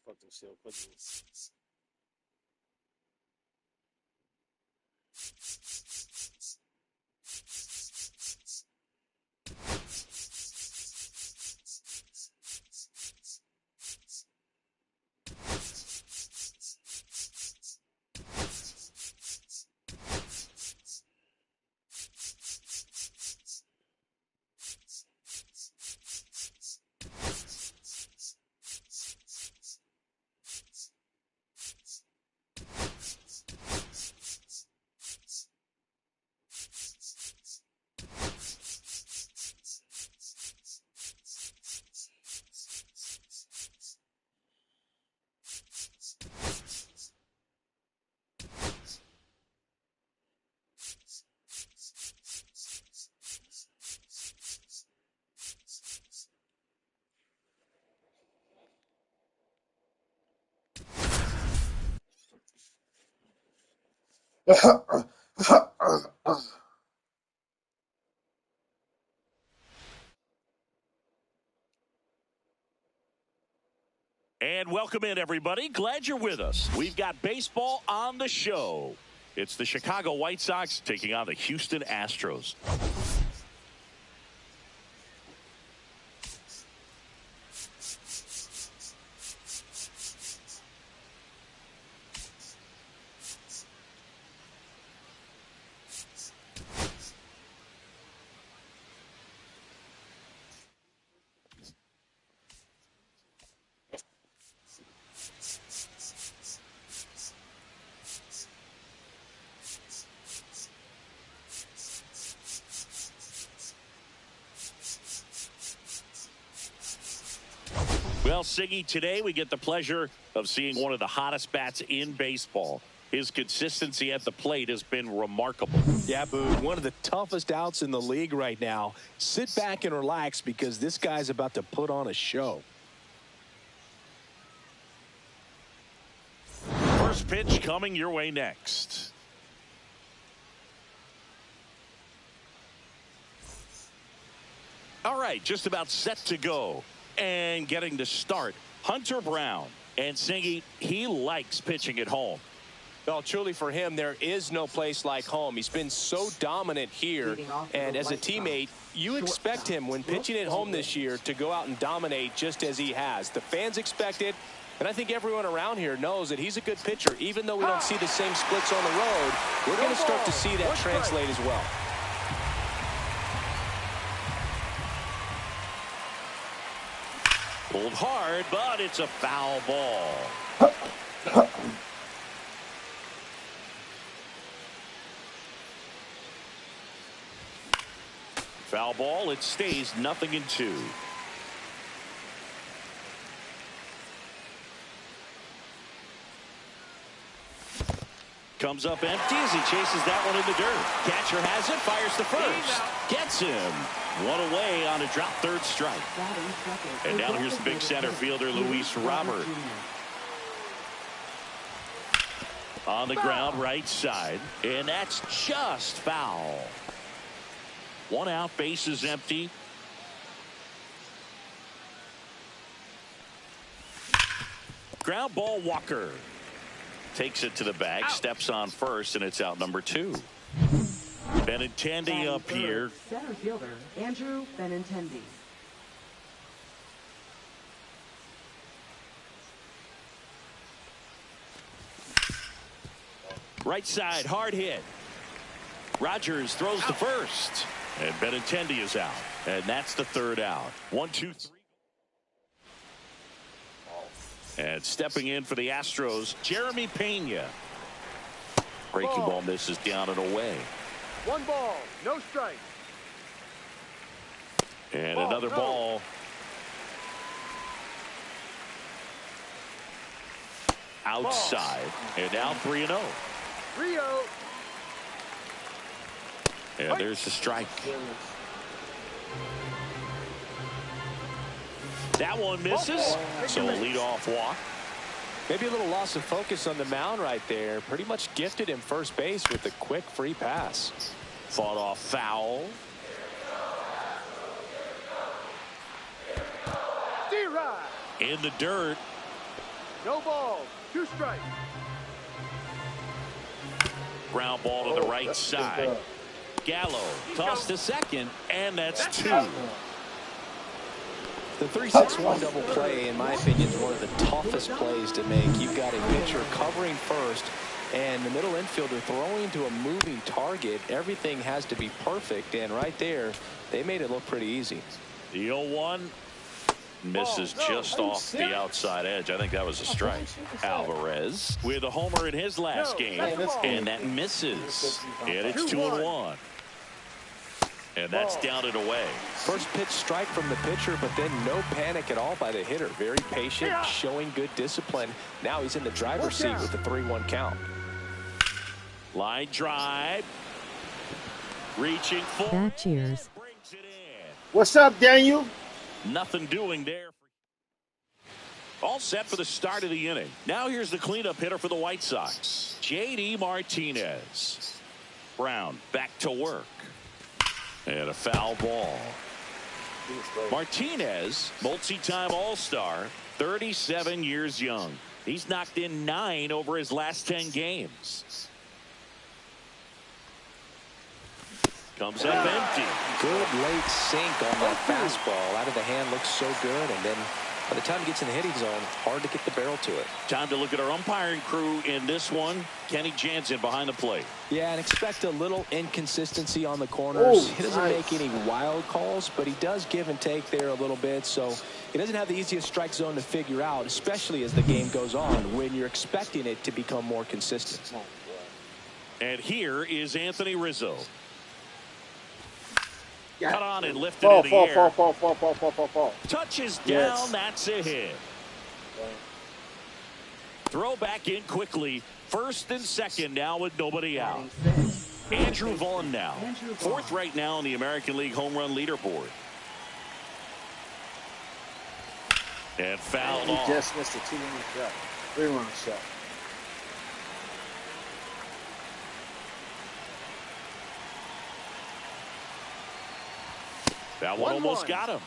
Fucking still putting And welcome in, everybody. Glad you're with us. We've got baseball on the show. It's the Chicago White Sox taking on the Houston Astros. Well, Siggy, today we get the pleasure of seeing one of the hottest bats in baseball. His consistency at the plate has been remarkable. Yeah, Boog, one of the toughest outs in the league right now. Sit back and relax because this guy's about to put on a show. First pitch coming your way next. All right, just about set to go. And getting to start, Hunter Brown. And Siggy, he likes pitching at home. Well, truly for him, there is no place like home. He's been so dominant here. And as a teammate, you expect him when pitching at home this year to go out and dominate just as he has. The fans expect it. And I think everyone around here knows that he's a good pitcher. Even though we don't see the same splits on the road, we're going to start to see that translate as well. Pulled hard, but it's a foul ball. Foul ball. It stays 0-2. comes up empty as he chases that one in the dirt. Catcher has it, fires to first. Gets him. One away on a drop third strike. And now here's the big center fielder, Luis Robert. On the ground, right side. And that's just foul. One out, bases empty. Ground ball, Walker. Takes it to the bag, steps on first, and it's out number 2. Benintendi up here. Center fielder, Andrew Benintendi. Right side, hard hit. Rogers throws to first. And Benintendi is out. And that's the third out. 1, 2, 3. And stepping in for the Astros, Jeremy Pena. Breaking ball misses down and away. 1 ball, no strike. And another ball. Outside. And now 3-0. Rio. And there's the strike. That one misses. So a leadoff walk. Maybe a little loss of focus on the mound right there. Pretty much gifted him first base with a quick free pass. Fought off foul. D-Rod. In the dirt. No ball, 2 strikes. Ground ball to the right side. Gallo tossed to second, and that's 2. The 3-6-1 double play, in my opinion, is one of the toughest plays to make. You've got a pitcher covering first and the middle infielder throwing to a moving target. Everything has to be perfect, and right there, they made it look pretty easy. The 0-1 misses just off the outside edge. I think that was a strike. Alvarez with a homer in his last game, and that misses. And it's 2-1. And that's down and away. First pitch strike from the pitcher, but then no panic at all by the hitter. Very patient, showing good discipline. Now he's in the driver's seat with the 3-1 count. Line drive. Reaching for. That cheers. Brings it in. What's up, Daniel? Nothing doing there. All set for the start of the inning. Now here's the cleanup hitter for the White Sox, J.D. Martinez. Brown back to work. And a foul ball. Martinez, multi-time All-Star, 37 years young. He's knocked in 9 over his last 10 games. Comes up empty. Good late sink on that fastball. Out of the hand, looks so good. And then by the time he gets in the hitting zone, hard to get the barrel to it. Time to look at our umpiring crew in this one. Kenny Jansen behind the plate. Yeah, and expect a little inconsistency on the corners. He doesn't nice. make any wild calls, but he does give and take there a little bit. So he doesn't have the easiest strike zone to figure out, especially as the game goes on, when you're expecting it to become more consistent. And here is Anthony Rizzo. Yeah. Cut on and lifted in the air. Fall. Touches down. Yes. That's a hit. Throw back in quickly. First and second now with nobody out. Andrew Vaughn now. 4th right now in the American League home run leaderboard. And fouled He off. just missed a 2-run shot. 3-run shot. That one almost got him.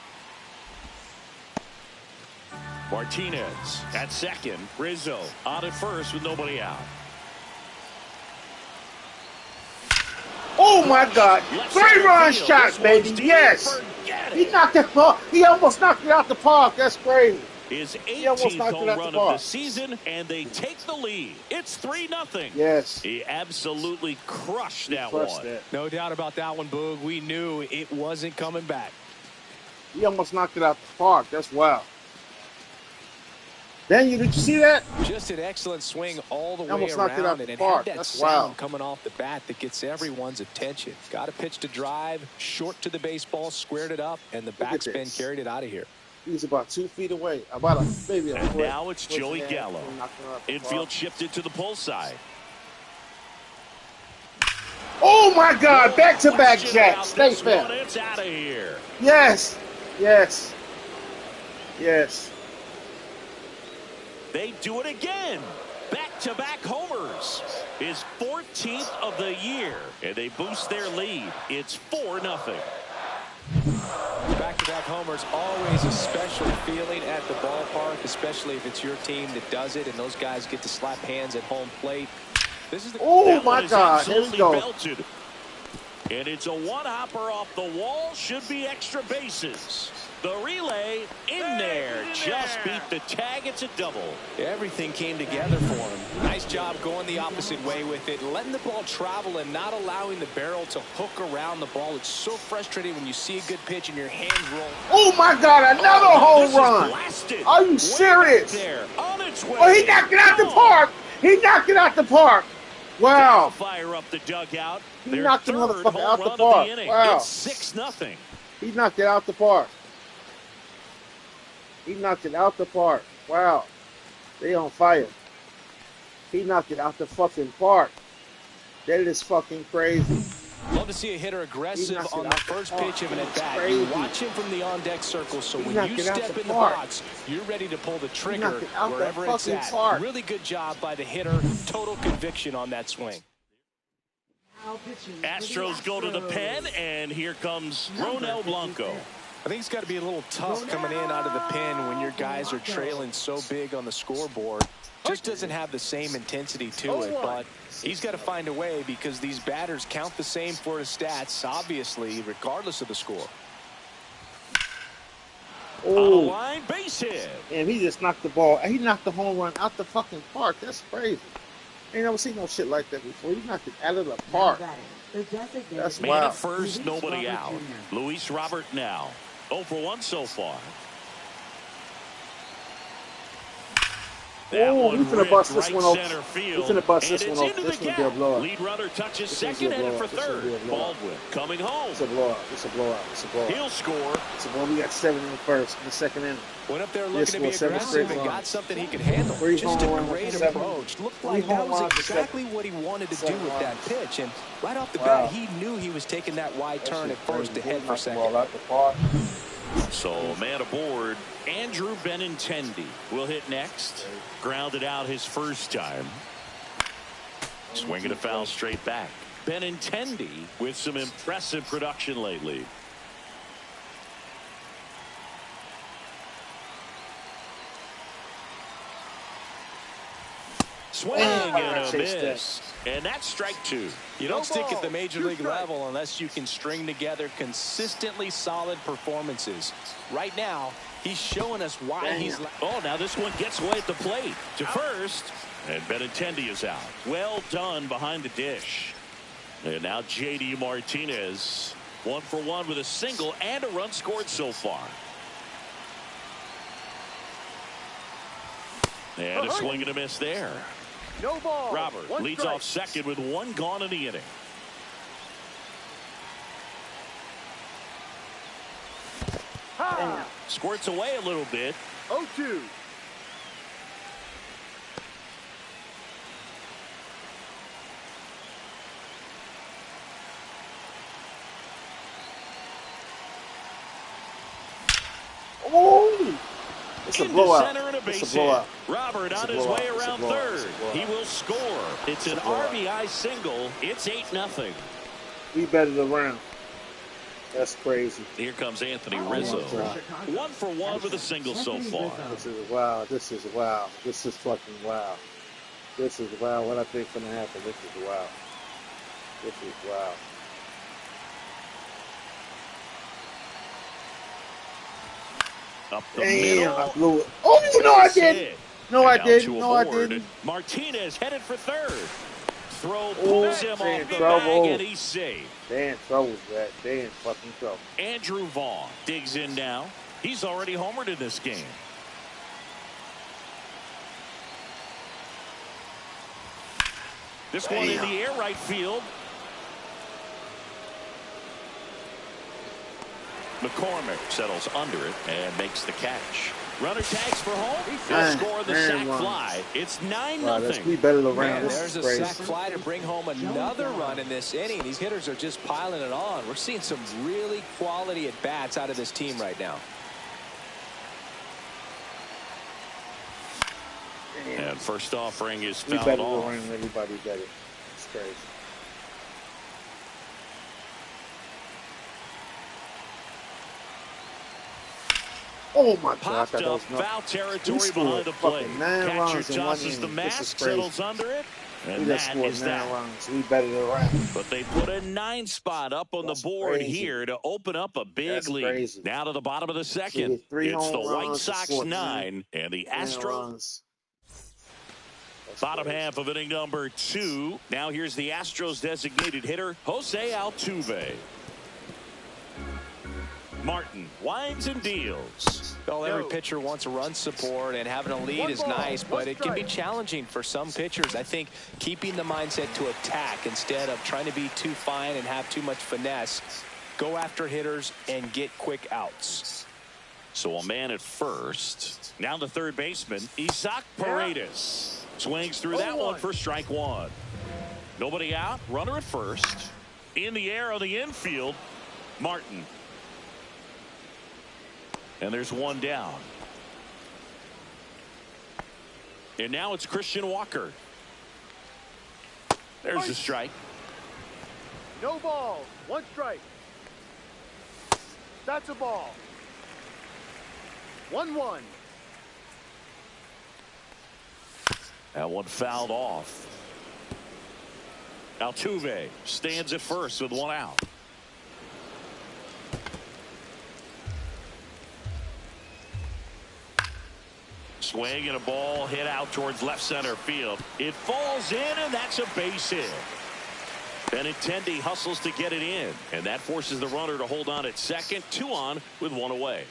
Martinez at second. Rizzo on at first with nobody out. Oh my God! 3-run shot, baby. Yes. He knocked that ball. He almost knocked it out the park. That's crazy. His almost 18th knocked it home out the run of park. the season, and they take the lead. It's 3-0. Yes. He absolutely crushed that Crushed one. that. No doubt about that one, Boog. We knew it wasn't coming back. He almost knocked it out the park. That's wild. Daniel, did you see that? Just an excellent swing all the way Almost knocked it out around, the and it park. had that That's sound wild. coming off the bat that gets everyone's attention. Got a pitch to drive, short to the baseball, squared it up, and the Look at backspin this. carried it out of here. He's about 2 feet away. About maybe a And foot. now it's Foot Joey and a half. Gallo. Knocked it out the Infield park. shifted to the pull side. Oh my God! No Back-to-back question jacks. about Stay this fair. one. It's out of here. Yes. Yes. Yes. They do it again. Back-to-back homers. His 14th of the year. And they boost their lead. It's 4-0. Back-to-back homers, always a special feeling at the ballpark, especially if it's your team that does it and those guys get to slap hands at home plate. This is the Oh my God! Here we go. Belted. And it's a one-hopper off the wall. Should be extra bases. The relay in there. Just beat the tag. It's a double. Everything came together for him. Nice job going the opposite way with it, letting the ball travel and not allowing the barrel to hook around the ball. It's so frustrating when you see a good pitch and your hands roll. Oh my God! Another home run! Are you serious? There, on its way. Oh, he knocked it out the park! He knocked it out the park! Wow! Fire up the dugout. He knocked the motherfucker out the park. Wow! It's 6-0. He knocked it out the park. He knocked it out the park. Wow. They on fire. He knocked it out the fucking park. That is fucking crazy. Love to see a hitter aggressive on the first pitch of an at-bat. You watch him from the on-deck circle, so when you step in the box, you're ready to pull the trigger wherever it's at. Really good job by the hitter. Total conviction on that swing. Astros go to the pen, and here comes Ronel Blanco. I think it's got to be a little tough coming in out of the pen when your guys are trailing so big on the scoreboard. Just doesn't have the same intensity to it, but he's got to find a way because these batters count the same for his stats, obviously, regardless of the score. Oh, line base hit. And he just knocked the ball. He knocked the home run out the fucking park. That's crazy. Ain't never seen no shit like that before. He knocked it out of the park. That's Man wild. at first, nobody out. Luis Robert now. 0 for 1 so far. Oh, he's gonna bust this one off. He's gonna bust this one off. This one be a blowout. Lead runner touches second, headed for third. Baldwin coming home. It's a blowout. It's a blowout. It's a blowout. He'll score. It's a blowout. We got 7 in the first, in the second inning. Went up there looking to be aggressive and got something he could handle. Just a great approach. Looked like that was exactly what he wanted to do with that pitch. And right off the bat, he knew he was taking that wide turn at first to head for second. So, man aboard, Andrew Benintendi will hit next. Grounded out his first time. Swinging a foul straight back. Benintendi with some impressive production lately. Swing and a miss. And that's strike 2. You don't stick at the major league level unless you can string together consistently solid performances. Right now, he's showing us why he's... Oh, now this one gets away at the plate. To first. And Benintendi is out. Well done behind the dish. And now J.D. Martinez. 1 for 1 with a single and a run scored so far. And a swing and a miss there. No ball. Robert leads off second with 1 gone in the inning. Squirts away a little bit. 0-2. Oh! It's a blowout. It's a blowout. Robert on his way around third. He will score. It's an RBI single. It's 8-0. We betted around. That's crazy. Here comes Anthony Rizzo. 1 for 1 with a single so far. This is wow. This is wow. This is fucking wow. This is wow. What I think's gonna happen. This is wow. This is wow. Up the Damn, middle. I blew it. Oh, no, I didn't. No, I didn't. No, I didn't. Martinez headed for third. Throw pulls him off the bag, and he's safe. They in trouble, Zach. They in fucking trouble. Andrew Vaughn digs in now. He's already homered in this game. This one in the air right field. McCormick settles under it and makes the catch. Runner tags for home. They'll score the sac fly. It's 9-0. We better around. Man, there's a sac fly to bring home another run in this inning. These hitters are just piling it on. We're seeing some really quality at bats out of this team right now. And first offering is fouled off. Everybody better. It's crazy. Oh my God! Popped up, foul territory behind the plate. Catcher tosses the mask, settles under it, and that is that. Runs. We better around. But they put a 9 spot up on the board here to open up a big lead. Crazy. Now to the bottom of the second. It's the White Sox 9 and the Astros. Bottom half of inning number 2. Now here's the Astros designated hitter, Jose Altuve. Martin winds and deals. Well, every pitcher wants a run support, and having a lead is nice, but it can be challenging for some pitchers. I think keeping the mindset to attack instead of trying to be too fine and have too much finesse. Go after hitters and get quick outs. So a man at first. Now the third baseman, Isaac Paredes. Swings through that one for strike 1. Nobody out. Runner at first. In the air on the infield, Martin. And there's one down. And now it's Christian Walker. There's a strike. No ball. 1 strike. That's a ball. 1-1. That one fouled off. Altuve stands at first with 1 out. Swing and a ball hit out towards left center field. It falls in, and that's a base hit. Benintendi hustles to get it in, and that forces the runner to hold on at second. 2 on with 1 away.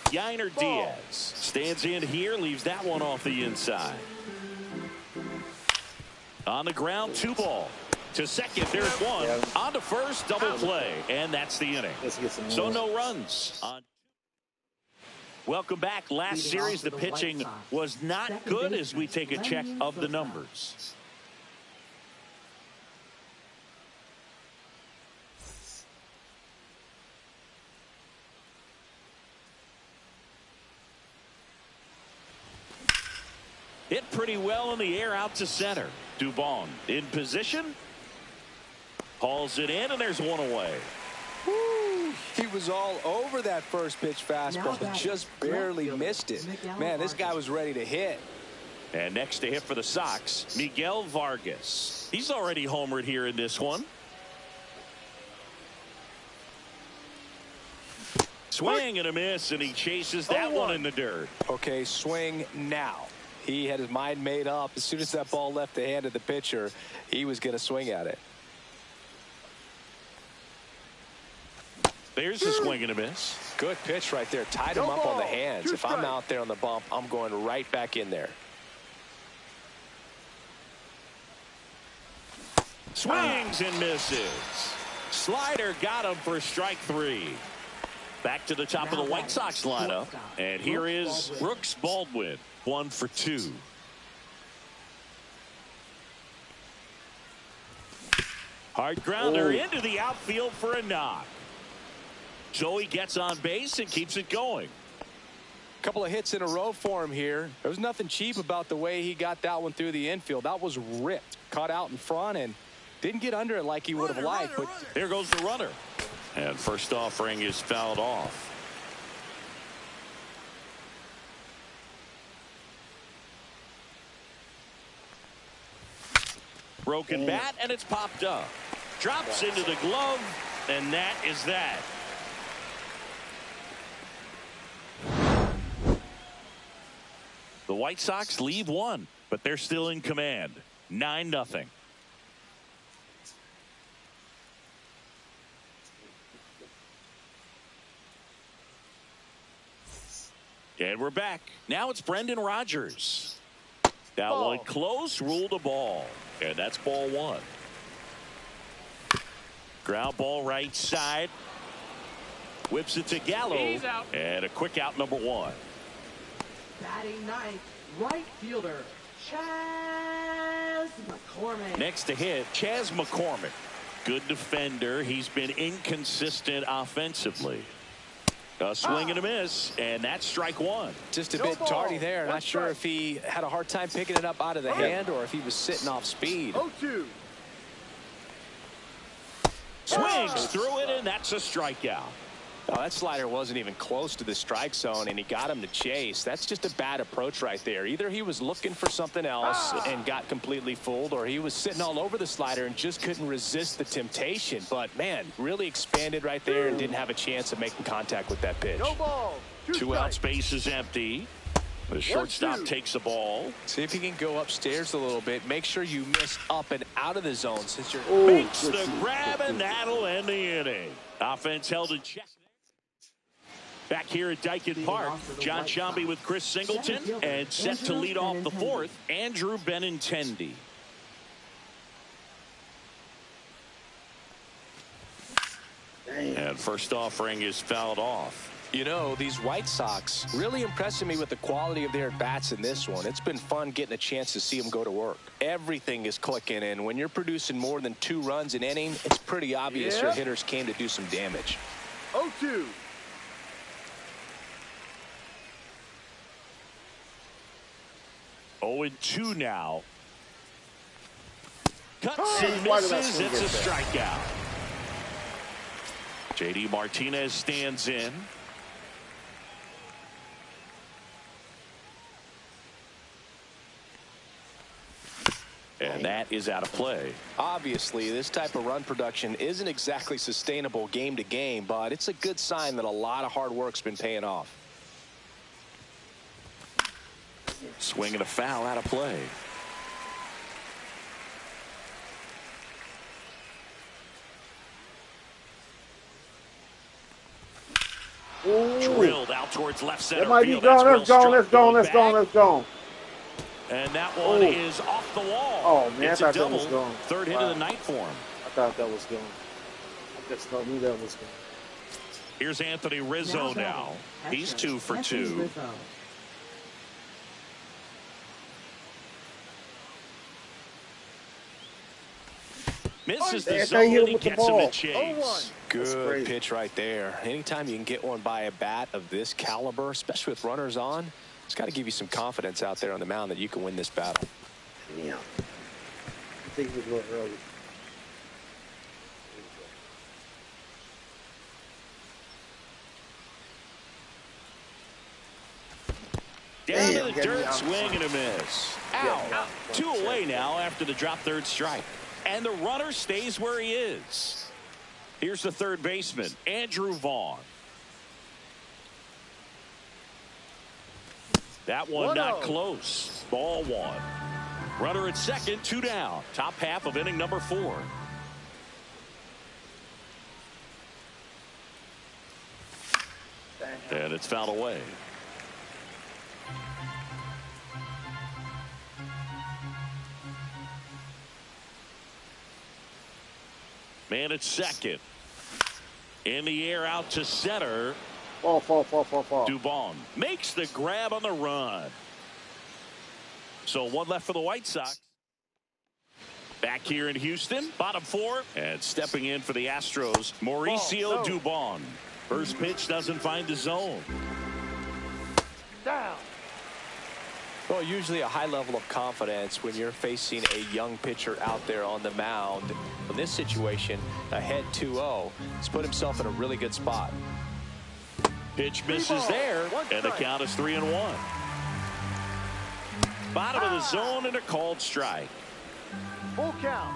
Yainer Diaz stands in here, leaves that one off the inside. On the ground, 2 ball. To second, there's 1. On to first, double play, and that's the inning. So no runs. Welcome back. Last series, the pitching was not good as we take a check of the numbers. Hit pretty well in the air out to center. Dubon in position. Hauls it in, and there's 1 away. Woo, he was all over that first pitch fastball, but just barely missed it. Man, this guy was ready to hit. And next to hit for the Sox, Miguel Vargas. He's already homered here in this one. Swing and a miss, and he chases that one in the dirt. Okay, swing now. He had his mind made up. As soon as that ball left the hand of the pitcher, he was going to swing at it. There's a swing and a miss. Good pitch right there. Tied him up on the hands. If I'm out there on the bump, I'm going right back in there. Swings and misses. Slider got him for strike 3. Back to the top of the White Sox lineup. And here is Brooks Baldwin. 1 for 2. Hard grounder into the outfield for a knock. Joey gets on base and keeps it going. Couple of hits in a row for him here. There was nothing cheap about the way he got that one through the infield. That was ripped. Caught out in front and didn't get under it like he would have liked. But there goes the runner. And first offering is fouled off. Broken bat, and it's popped up. Drops into the glove, and that is that. The White Sox leave 1, but they're still in command. 9-0. And we're back. Now it's Brendan Rodgers. That one close, ruled a ball. And that's ball 1. Ground ball right side. Whips it to Gallo. And a quick out, number 1. Batting ninth, right fielder, Chaz McCormick. Next to hit, Chaz McCormick. Good defender. He's been inconsistent offensively. A swing and a miss, and that's strike 1. Just a bit tardy there. Not sure if he had a hard time picking it up out of the hand or if he was sitting off speed. 0-2. Swings through it, and that's a strikeout. Oh, that slider wasn't even close to the strike zone, and he got him to chase. That's just a bad approach right there. Either he was looking for something else and got completely fooled, or he was sitting all over the slider and just couldn't resist the temptation. But, man, really expanded right there and didn't have a chance of making contact with that pitch. No ball. 2 out, space is empty. The shortstop takes the ball. See if he can go upstairs a little bit. Make sure you miss up and out of the zone since you're... Makes the grab, and that'll end the inning. Offense held in check. Back here at Dyken Park, John Sciambi with Chris Singleton, and set to lead off the 4th, Andrew Benintendi. And first offering is fouled off. You know, these White Sox really impressing me with the quality of their at-bats in this one. It's been fun getting a chance to see them go to work. Everything is clicking, and when you're producing more than 2 runs an inning, it's pretty obvious your hitters came to do some damage. 0-2. Oh, and 2 now. Cuts and misses. It's a strikeout. J.D. Martinez stands in. And that is out of play. Obviously, this type of run production isn't exactly sustainable game to game, but it's a good sign that a lot of hard work's been paying off. Swing and a foul, out of play. Drilled out towards left center. That might be gone. Let's go. And that one is off the wall. Oh, man, it's I a thought double. that was gone. Third hit of the night for him. I thought that was gone. I just knew that was gone. Here's Anthony Rizzo now. He's 2 for 2. Misses the zone, and he gets him in chase. Good pitch right there. Anytime you can get one by a bat of this caliber, especially with runners on, it's got to give you some confidence out there on the mound that you can win this battle. Yeah. I think it was a little early. Down to the dirt, swing and a miss. Out. 2 away now after the drop third strike. And the runner stays where he is. Here's the third baseman, Andrew Vaughn. That one not close. Ball 1. Runner at second, 2 down. Top half of inning number 4. And it's fouled away. Man at second. In the air out to center. Fall. Dubon makes the grab on the run. So 1 left for the White Sox. Back here in Houston, bottom 4. And stepping in for the Astros, Mauricio Dubon. First pitch doesn't find the zone. Down. Well, usually a high level of confidence when you're facing a young pitcher out there on the mound. In this situation, ahead 2-0, he's put himself in a really good spot. Pitch misses there, and the count is 3-1. Bottom of the zone and a called strike. Full count.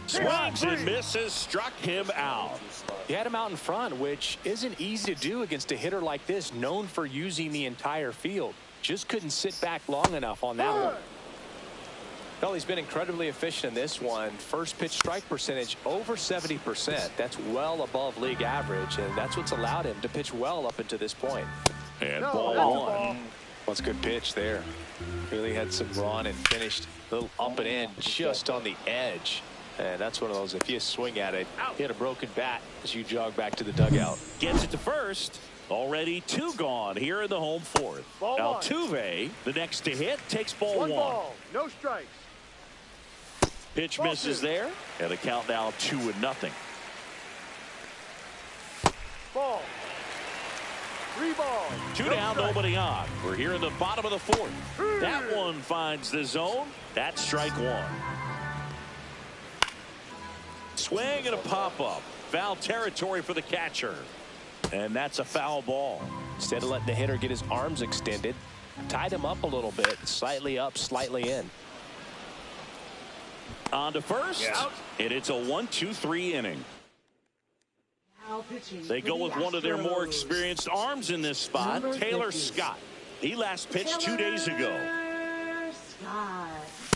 Swings and misses, struck him out. He had him out in front, which isn't easy to do against a hitter like this, known for using the entire field. Just couldn't sit back long enough on that one. Well, he's been incredibly efficient in this one. First pitch strike percentage over 70%. That's well above league average, and that's what's allowed him to pitch well up until this point. And ball 1. What's a good pitch there. Really had some run and finished a little up and in just on the edge. And that's one of those, if you swing at it, hit a broken bat as you jog back to the dugout. Gets it to first. Already 2 gone here in the home 4th. Altuve, the next to hit, takes ball 1. Ball, no strikes. Pitch misses there, and the count now 2-0. Ball. 3 balls. 2 down, nobody on. We're here in the bottom of the 4th. That one finds the zone. That's strike 1. Swing and a pop-up. Foul territory for the catcher. And that's a foul ball. Instead of letting the hitter get his arms extended, tied him up a little bit, slightly up, slightly in. On to first, and it's a 1-2-3 inning. They go with one of their more experienced arms in this spot, Taylor Scott. He last pitched 2 days ago.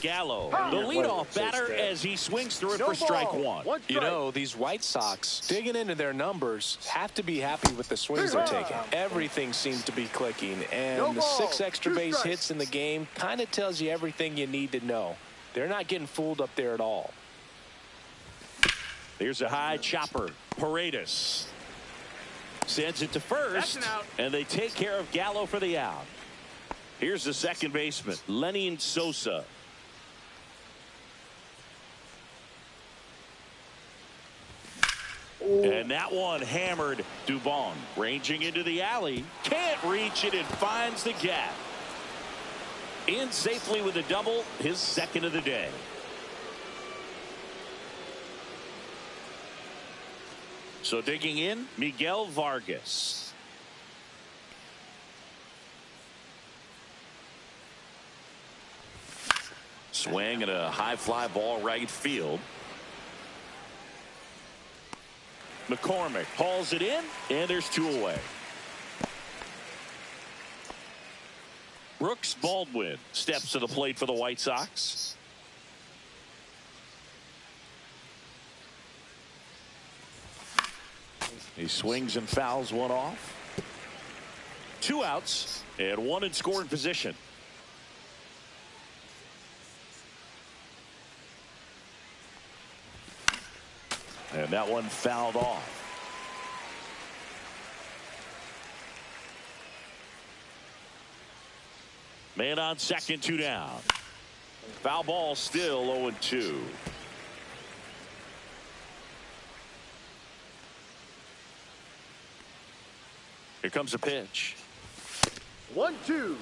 Gallo, the leadoff batter, as he swings through it for strike 1. You know, these White Sox, digging into their numbers, have to be happy with the swings they're taking. Everything seems to be clicking, and the 6 extra base hits in the game kind of tells you everything you need to know. They're not getting fooled up there at all. Here's a high chopper. Paredes sends it to first, and they take care of Gallo for the out. Here's the second baseman, Lenin Sosa. And that one hammered. Dubon ranging into the alley. Can't reach it and finds the gap. In safely with a double, his second of the day. So digging in, Miguel Vargas. Swing and a high fly ball right field. McCormick hauls it in, and there's 2 away. Brooks Baldwin steps to the plate for the White Sox. He swings and fouls one off. 2 outs and 1 in scoring position. And that one fouled off. Man on second, 2 down. Foul ball, still 0-2. Here comes a pitch. 1-2.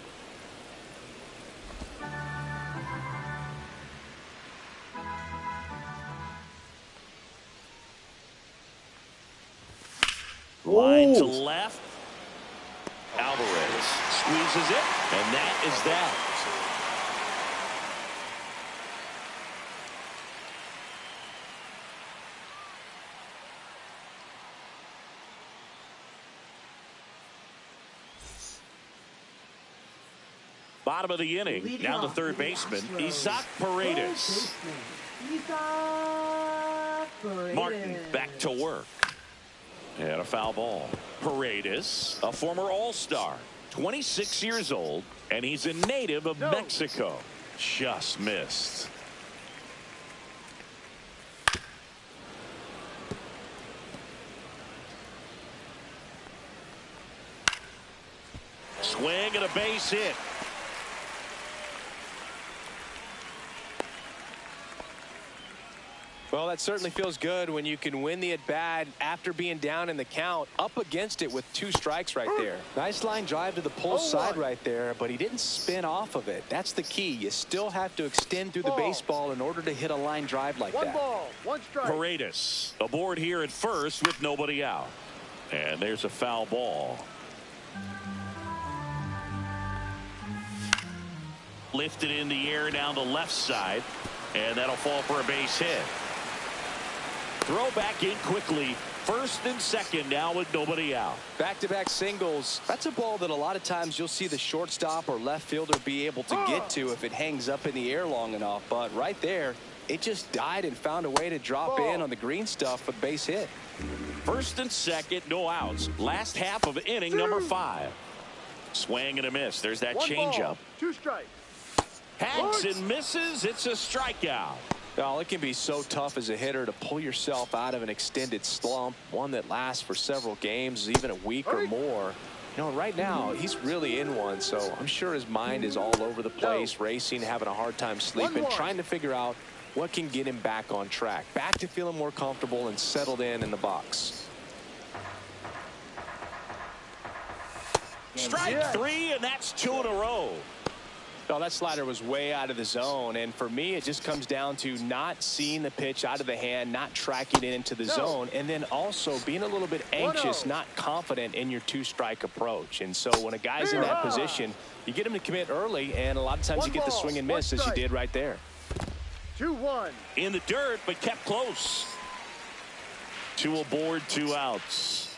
Line to left. Alvarez squeezes it, and that is that. Bottom of the inning. Now the third baseman, Isaac Paredes. Martin back to work. And a foul ball. Paredes, a former All-Star, 26 years old, and he's a native of Mexico. Just missed. Swing and a base hit. Well, that certainly feels good when you can win the at-bat after being down in the count, up against it with 2 strikes right there. Nice line drive to the pull side right there, but he didn't spin off of it. That's the key. You still have to extend through the baseball in order to hit a line drive like that. 1 ball, 1 strike. Paredes aboard here at first with nobody out. And there's a foul ball. Lifted in the air down the left side, and that'll fall for a base hit. Throw back in quickly. First and second now with nobody out. Back-to-back singles. That's a ball that a lot of times you'll see the shortstop or left fielder be able to get to if it hangs up in the air long enough. But right there, it just died and found a way to drop in on the green stuff for the base hit. First and second, no outs. Last half of inning number 5. Swing and a miss. There's that changeup. 2 strikes. Hacks and misses. It's a strikeout. Well, it can be so tough as a hitter to pull yourself out of an extended slump, one that lasts for several games, even a week or more. You know, right now, he's really in one, so I'm sure his mind is all over the place, racing, having a hard time sleeping, trying to figure out what can get him back on track, back to feeling more comfortable and settled in the box. Strike three, and that's 2 in a row. Well, that slider was way out of the zone, and for me, it just comes down to not seeing the pitch out of the hand, not tracking it into the zone, and then also being a little bit anxious, not confident in your two-strike approach. And so when a guy's in that position, you get him to commit early, and a lot of times you get the swing and miss, as you did right there. 2-1. In the dirt, but kept close. 2 aboard, 2 outs.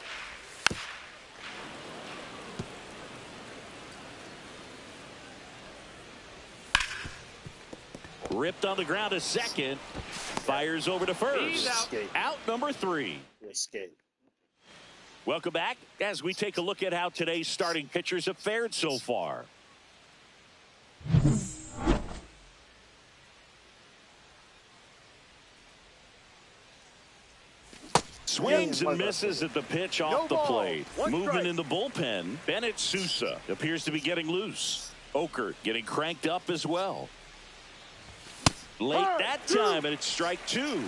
Ripped on the ground to second. Fires over to first. Out number 3. Escape. Welcome back as we take a look at how today's starting pitchers have fared so far. Swings and misses at the pitch off the plate. Movement in the bullpen. Bennett Sousa appears to be getting loose. Okert getting cranked up as well. Late that time, and it's strike 2. You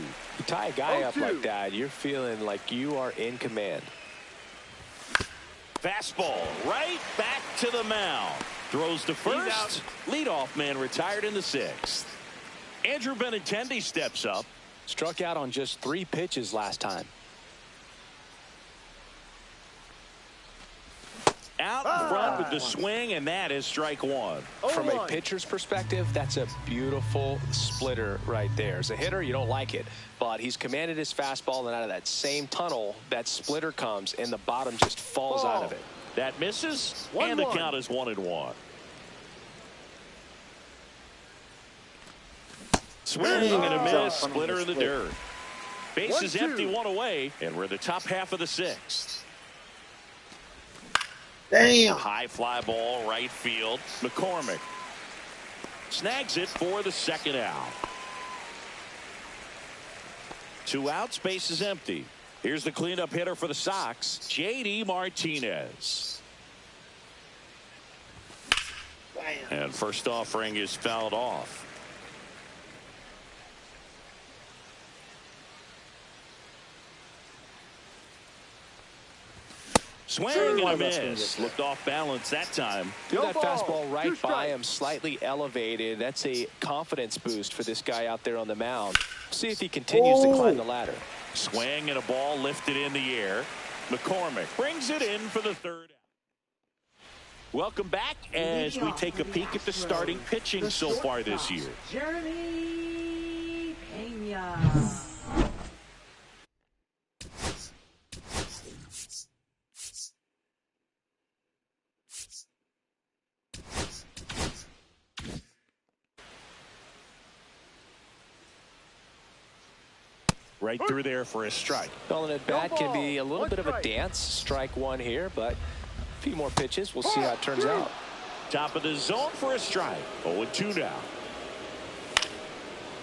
tie a guy up like that, you're feeling like you are in command. Fastball right back to the mound. Throws to first. Leadoff man retired in the 6th. Andrew Benintendi steps up. Struck out on just 3 pitches last time. Out in front with the swing, and that is strike 1. From a pitcher's perspective, that's a beautiful splitter right there. As a hitter, you don't like it, but he's commanded his fastball, and out of that same tunnel, that splitter comes, and the bottom just falls out of it. That misses, and the count is 1-1. Swing and a miss, splitter in the dirt. Base is empty, 1 away, and we're in the top half of the 6th. Damn. High fly ball, right field. McCormick snags it for the 2nd out. 2 outs, base is empty. Here's the cleanup hitter for the Sox, J.D. Martinez. Damn. And first offering is fouled off. Swing and a miss. Looked off balance that time. Threw that fastball right by him, slightly elevated. That's a confidence boost for this guy out there on the mound. See if he continues to climb the ladder. Swing and a ball lifted in the air. McCormick brings it in for the 3rd out. Welcome back as we take a peek at the starting pitching so far this year. Jeremy Pena. Right through there for a strike. Well, an at-bat can be a little bit of a dance. Strike 1 here, but a few more pitches. We'll see how it turns out. Top of the zone for a strike. 0-2 now.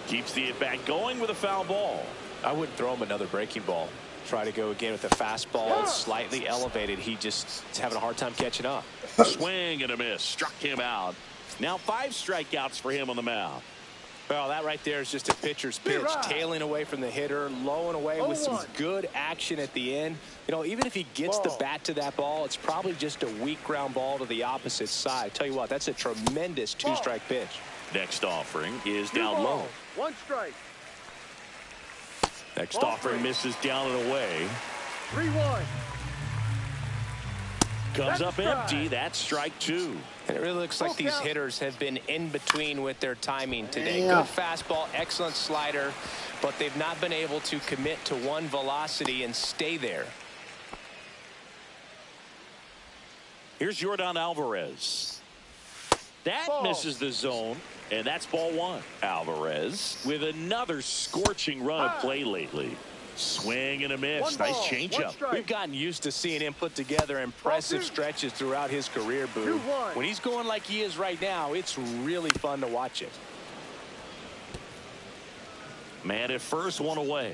Keeps the at-bat going with a foul ball. I wouldn't throw him another breaking ball. Try to go again with a fastball slightly elevated. He just is having a hard time catching up. Swing and a miss. Struck him out. Now 5 strikeouts for him on the mound. Well, that right there is just a pitcher's pitch. Tailing away from the hitter, low and away with some good action at the end. You know, even if he gets the bat to that ball, it's probably just a weak ground ball to the opposite side. Tell you what, that's a tremendous 2-strike pitch. Next offering is down low. 1 strike. Next offering misses down and away. 3-1. Comes up empty. That's strike 2. And it really looks like these hitters have been in between with their timing today. Good fastball, excellent slider, but they've not been able to commit to one velocity and stay there. Here's Yordan Alvarez. That misses the zone, and that's ball 1. Alvarez with another scorching run of play lately. Swing and a miss. Nice changeup. We've gotten used to seeing him put together impressive stretches throughout his career, Boo. When he's going like he is right now, it's really fun to watch it. Man at first, one away.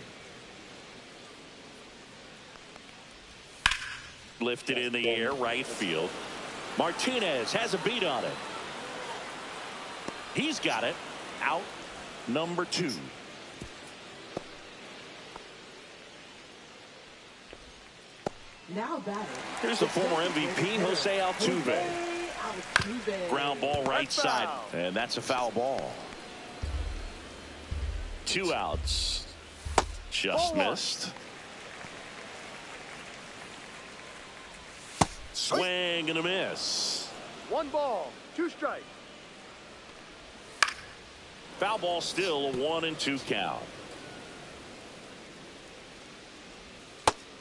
Lifted in the air, right field. Martinez has a beat on it. He's got it. Out number 2. Now batting. Here's the former MVP, Jose Altuve. Ground ball right side. And that's a foul ball. 2 outs. Just missed. Swing and a miss. 1 ball, 2 strikes. Foul ball, still a 1-2 count.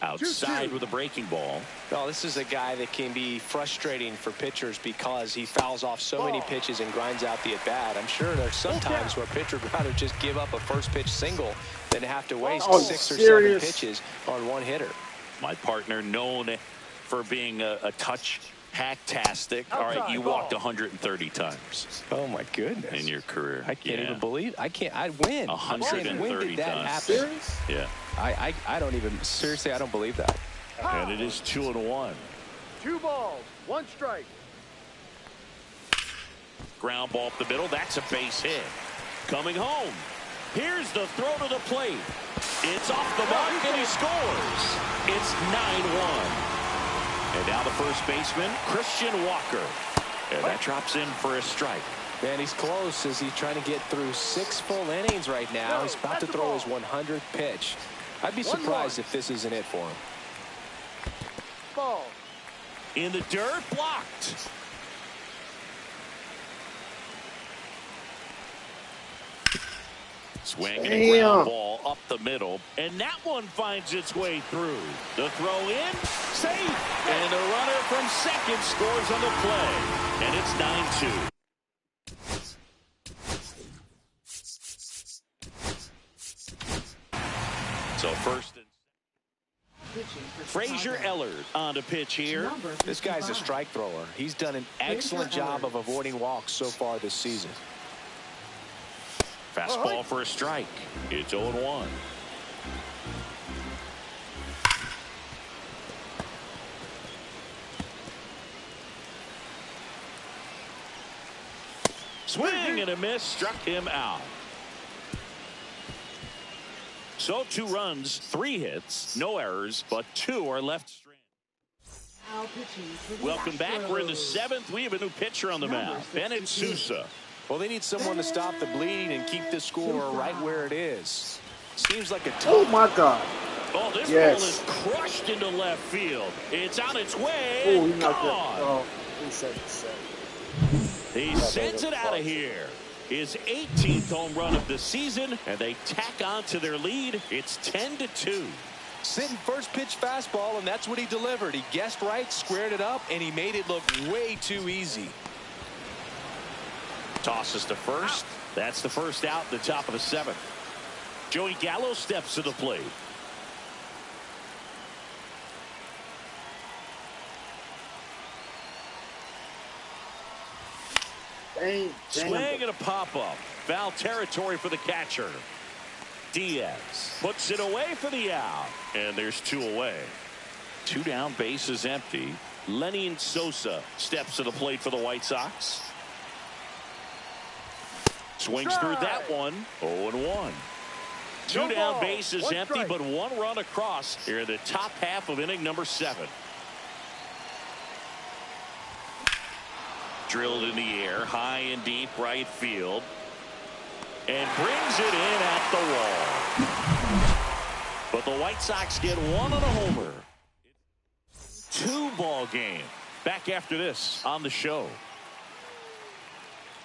Outside with a breaking ball. Well, this is a guy that can be frustrating for pitchers because he fouls off so many pitches and grinds out the at-bat. I'm sure there's some times where a pitcher would rather just give up a first pitch single than have to waste 6 or 7 pitches on one hitter. My partner, known for being a touch hack-tastic. All right, you walked 130 times. Oh my goodness! In your career, I can't even believe. I can't. I win. 130 when did that times. happen? Yeah. I don't even seriously. I don't believe that. And it is 2-1. 2 balls, 1 strike. Ground ball up the middle. That's a base hit. Coming home. Here's the throw to the plate. It's off the mark and he scores. It's 9-1. And now the first baseman, Christian Walker. And that drops in for a strike. Man, he's close as he's trying to get through 6 full innings right now. He's about to throw his 100th pitch. I'd be surprised if this isn't it for him. Ball. In the dirt, blocked. Swinging a ground ball up the middle, and that one finds its way through. The throw in, safe, and the runner from second scores on the play, and it's 9-2. So first and Frazier Ellard on to pitch here. This guy's a strike thrower. He's done an excellent job of avoiding walks so far this season. Fastball for a strike. It's 0-1. Swing and a miss, struck him out. So 2 runs, 3 hits, no errors, but 2 are left stranded. Welcome back. We're in the 7th. We have a new pitcher on the mound, Bennett Sousa. Well, they need someone to stop the bleeding and keep the score right where it is. Seems like a tough. Oh my God. Oh, this ball is crushed into left field. It's on its way. Oh, he knocked it. Gone. Oh, he said it. He sends it out of here. His 18th home run of the season, and they tack on to their lead. It's 10-2. Sitting first pitch fastball, and that's what he delivered. He guessed right, squared it up, and he made it look way too easy. Tosses to first. That's the first out in the top of the 7th. Joey Gallo steps to the plate. Swing and a pop-up. Foul territory for the catcher. Diaz puts it away for the out. And there's 2 away. 2 down, bases empty. Lenny Sosa steps to the plate for the White Sox. Swings through that one. 0-1. 2 down, bases empty, but 1 run across here in the top half of inning number 7. Drilled in the air, high and deep right field. And brings it in at the wall. But the White Sox get 1 on a homer. 2-ball game. Back after this on the show.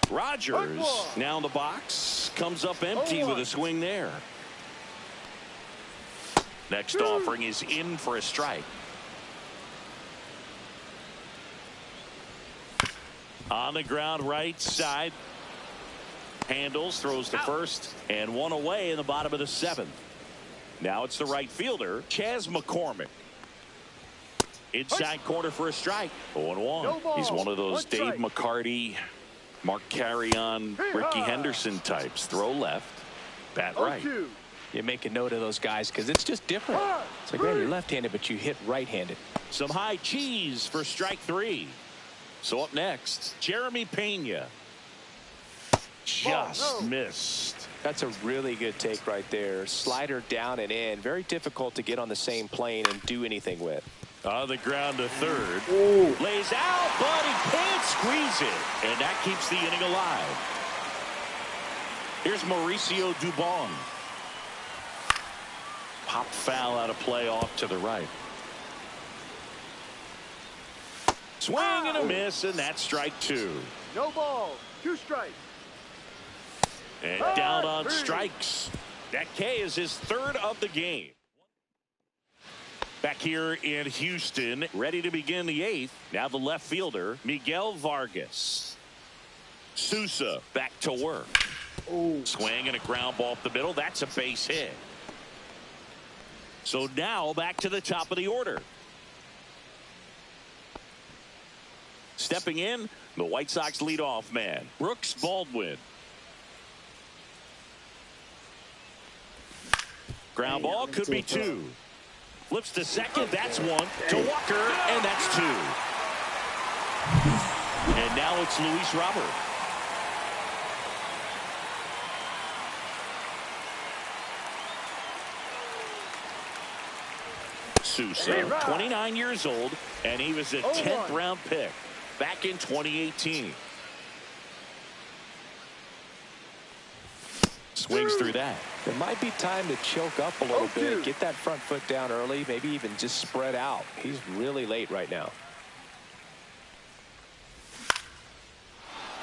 Rogers now in the box. Comes up empty with a swing there. Next offering is in for a strike. On the ground right side. Handles, throws to first, and 1 away in the bottom of the 7th. Now it's the right fielder, Chas McCormick. Inside corner for a strike. 0-1. He's one of those Dave McCarty, Mark Carrion, Ricky Henderson types. Throw left. Bat right. 0-2. You make a note of those guys because it's just different. It's like, man, you're left-handed, but you hit right-handed. Some high cheese for strike 3. So up next, Jeremy Pena. Just missed. That's a really good take right there. Slider down and in. Very difficult to get on the same plane and do anything with. On the ground to third. Ooh. Lays out, but he can't squeeze it. And that keeps the inning alive. Here's Mauricio Dubon. Pop foul out of play off to the right. Swing and a miss, and that's strike 2. No ball. 2 strikes. And down on strikes. That K is his 3rd of the game. Back here in Houston, ready to begin the 8th. Now the left fielder, Miguel Vargas. Sousa back to work. Ooh. Swing and a ground ball up the middle. That's a base hit. So now back to the top of the order. Stepping in, the White Sox leadoff man, Brooks Baldwin. Ground ball could be 2. Flips to second. That's 1 to Walker, and that's 2. And now it's Luis Robert. Sousa, 29 years old, and he was a 10th round pick back in 2018. Swings through that. It might be time to choke up a little bit. Get that front foot down early. Maybe even just spread out. He's really late right now.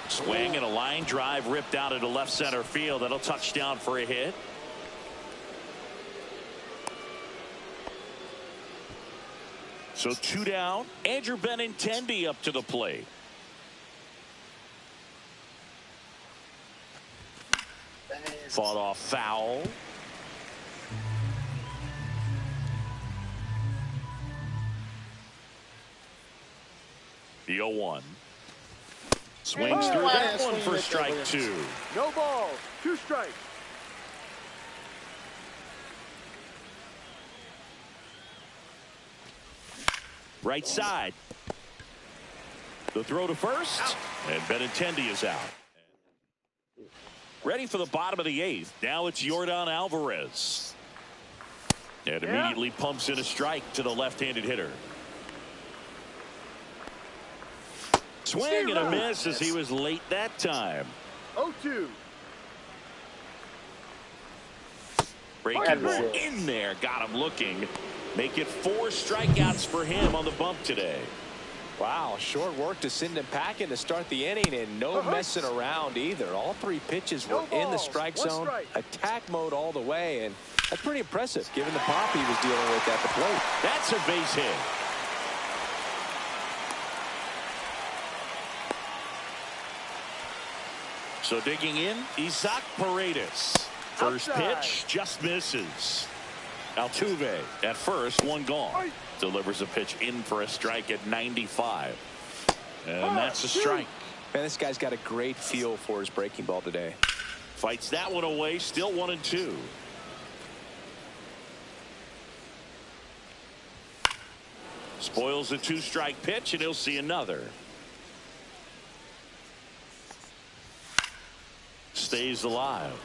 Swing and a line drive ripped out into left center field. That'll touch down for a hit. So 2 down. Andrew Benintendi up to the plate. Fought off foul. The 0-1. Swings through that one for strike 2. No ball. 2 strikes. Right side. The throw to first. And Benintendi is out. Ready for the bottom of the 8th. Now it's Yordan Alvarez. And immediately pumps in a strike to the left-handed hitter. Swing and a miss as he was late that time. 0-2. Breaking ball in there. Got him looking. Make it 4 strikeouts for him on the bump today. Wow, short work to send him packing to start the inning, and no messing around either. All 3 pitches were in the strike zone. Attack mode all the way, and that's pretty impressive given the pop he was dealing with at the plate. That's a base hit. So digging in, Isaac Paredes. First pitch just misses. Altuve at first, 1 gone. Delivers a pitch in for a strike at 95. And that's a strike. Man, this guy's got a great feel for his breaking ball today. Fights that one away, still 1-2. Spoils a 2-strike pitch, and he'll see another. Stays alive.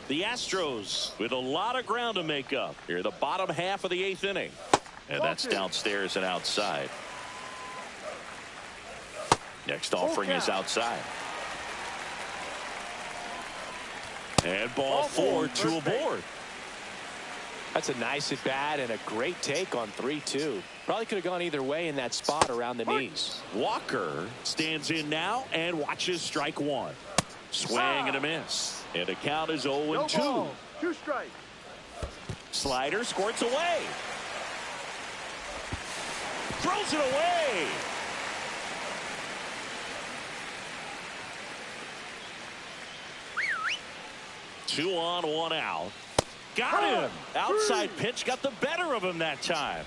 The Astros with a lot of ground to make up here, the bottom half of the 8th inning. And that's downstairs and outside. Next offering is outside. And ball 4, 2 aboard. That's a nice at bat and a great take on 3-2. Probably could have gone either way in that spot around the knees. Walker stands in now and watches strike 1. Swing and a miss. And the count is 0-2. No 2 strikes. Slider squirts away. Throws it away. Two on, 1 out. Got him. Outside pitch got the better of him that time.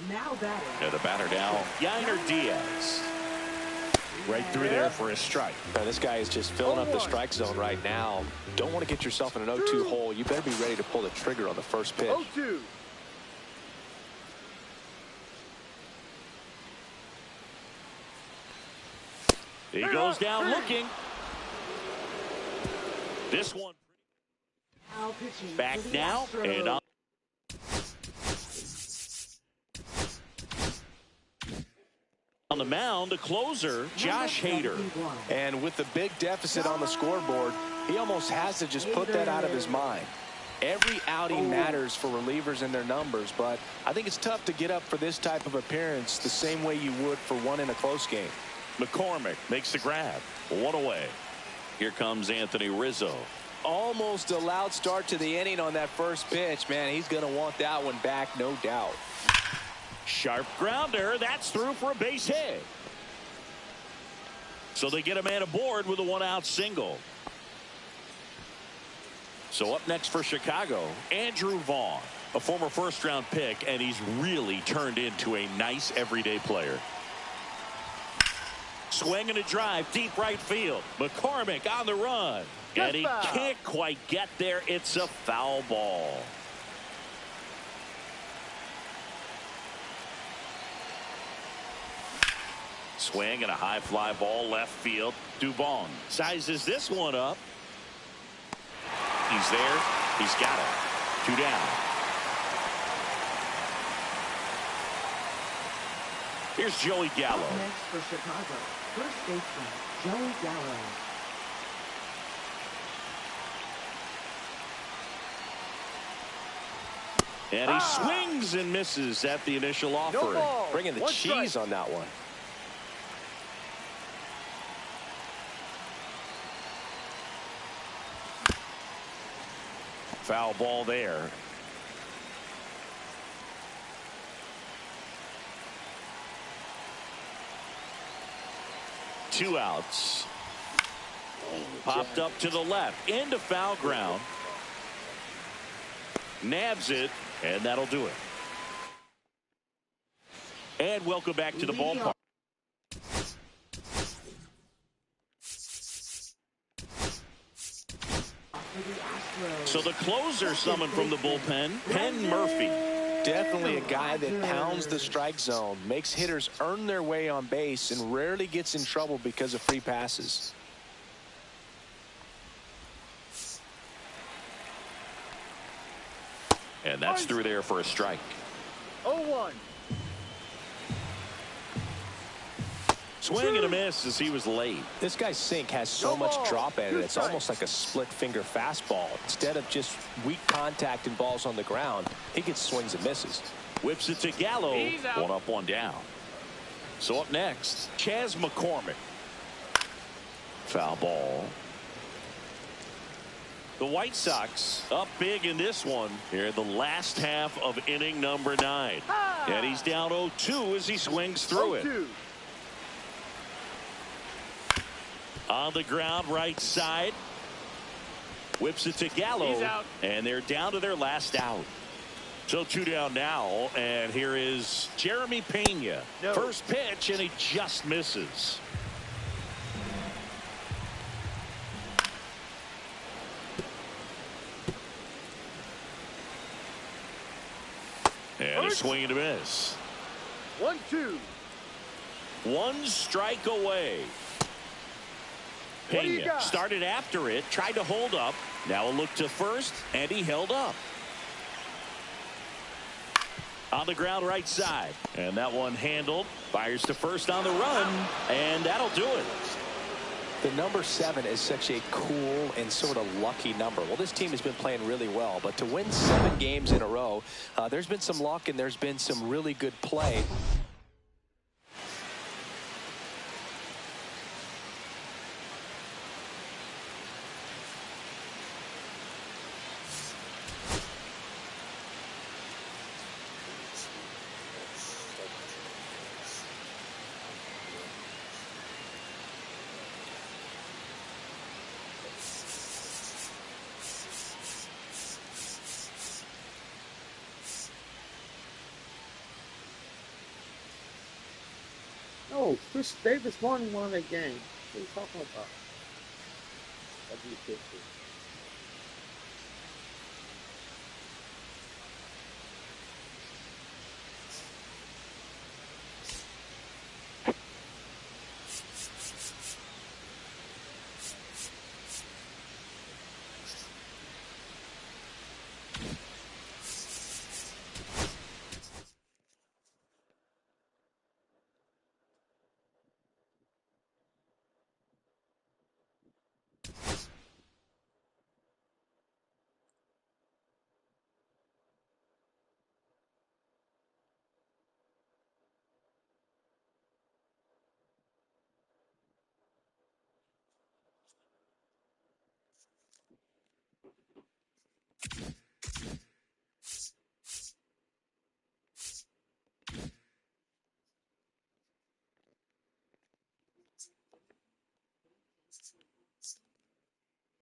Now batting. And the batter now, Yainer Diaz. Right through there for a strike. Now, this guy is just filling up the strike zone right now. Don't want to get yourself in an 0-2 hole. You better be ready to pull the trigger on the first pitch. 0-2. He goes down looking. This one back now and on the mound, the closer, Josh Hader. And with the big deficit on the scoreboard, he almost has to just put that out of his mind. Every outing matters for relievers and their numbers, but I think it's tough to get up for this type of appearance the same way you would for one in a close game. McCormick makes the grab. One away. Here comes Anthony Rizzo. Almost a loud start to the inning on that first pitch. Man, he's going to want that one back, no doubt. Sharp grounder. That's through for a base hit. So they get a man aboard with a one-out single. So up next for Chicago, Andrew Vaughn, a former first-round pick, and he's really turned into a nice everyday player. Swing and a drive, deep right field. McCormick on the run. And he can't quite get there. It's a foul ball. Swing and a high fly ball left field. Dubon sizes this one up. He's there. He's got it. 2 down. Here's Joey Gallo. Next for Chicago, first baseman Joey Gallo. And he swings and misses at the initial offering. No, bringing the cheese on that one. Foul ball there. Two outs. Popped up to the left into foul ground. Nabs it, and that'll do it. And welcome back to the ballpark. So the closer summoned from the bullpen, Penn Murphy. Definitely a guy that pounds the strike zone, makes hitters earn their way on base, and rarely gets in trouble because of free passes. And that's through there for a strike. 0-1. Swing and a miss as he was late. This guy's sink has so much drop in it. It's almost like a split finger fastball. Instead of just weak contact and balls on the ground, he gets swings and misses. Whips it to Gallo. One up, one down. So up next, Chas McCormick. Foul ball. The White Sox up big in this one here in the last half of inning number 9. And he's down 0-2 as he swings through it. On the ground, right side. Whips it to Gallo. And they're down to their last out. So 2 down now. And here is Jeremy Pena. First pitch, and he just misses. And a swing and a miss. 1-2. One strike away. Pena started after it, tried to hold up. Now a look to first, and he held up. On the ground, right side. And that one handled. Fires to first on the run, and that'll do it. The number 7 is such a cool and sort of lucky number. Well, this team has been playing really well, but to win 7 games in a row, there's been some luck and there's been some really good play. No, Chris Davis won one of the games. What are you talking about? W50.